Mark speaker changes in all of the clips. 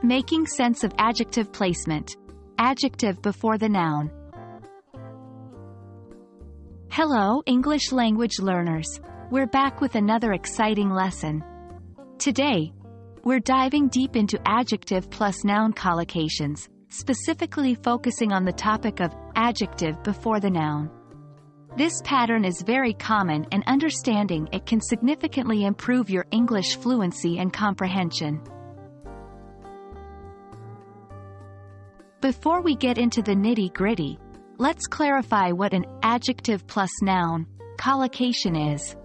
Speaker 1: Making sense of adjective placement. Adjective before the noun. Hello, English language learners. We're back with another exciting lesson. Today, we're diving deep into adjective plus noun collocations, specifically focusing on the topic of adjective before the noun. This pattern is very common, and understanding it can significantly improve your English fluency and comprehension. Before we get into the nitty-gritty, let's clarify what an adjective plus noun collocation is.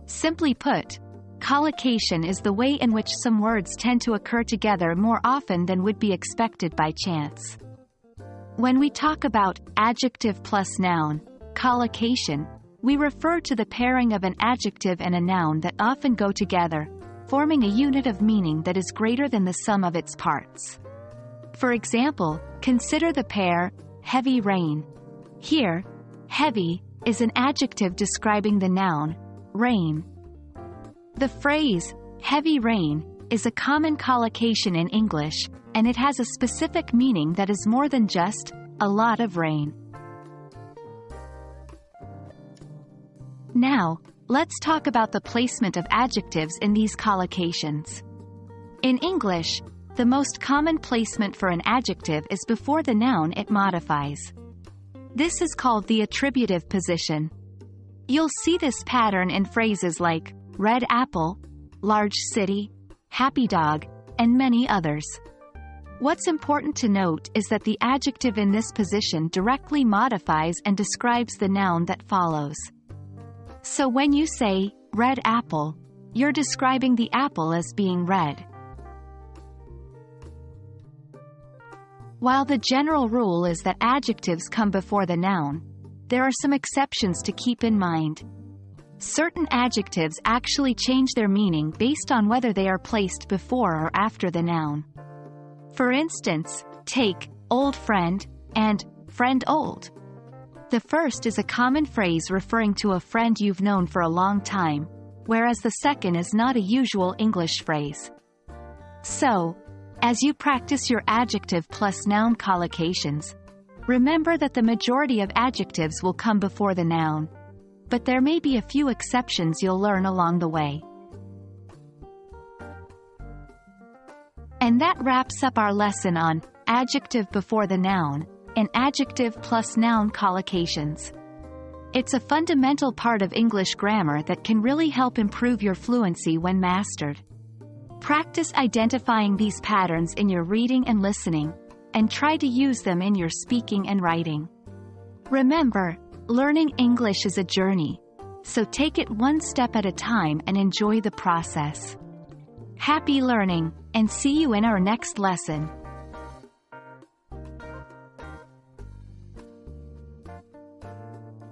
Speaker 1: Simply put, collocation is the way in which some words tend to occur together more often than would be expected by chance. When we talk about adjective plus noun collocation, we refer to the pairing of an adjective and a noun that often go together, forming a unit of meaning that is greater than the sum of its parts. For example, consider the pair, heavy rain. Here, heavy is an adjective describing the noun, rain. The phrase, heavy rain, is a common collocation in English, and it has a specific meaning that is more than just a lot of rain. Now, let's talk about the placement of adjectives in these collocations. In English, the most common placement for an adjective is before the noun it modifies. This is called the attributive position. You'll see this pattern in phrases like red apple, large city, happy dog, and many others. What's important to note is that the adjective in this position directly modifies and describes the noun that follows. So when you say red apple, you're describing the apple as being red. While the general rule is that adjectives come before the noun, there are some exceptions to keep in mind. Certain adjectives actually change their meaning based on whether they are placed before or after the noun. For instance, take old friend and friend old. The first is a common phrase referring to a friend you've known for a long time, whereas the second is not a usual English phrase. So, as you practice your adjective plus noun collocations, remember that the majority of adjectives will come before the noun, but there may be a few exceptions you'll learn along the way. And that wraps up our lesson on adjective before the noun and adjective plus noun collocations. It's a fundamental part of English grammar that can really help improve your fluency when mastered. Practice identifying these patterns in your reading and listening, and try to use them in your speaking and writing. Remember, learning English is a journey, so take it one step at a time and enjoy the process. Happy learning, and see you in our next lesson.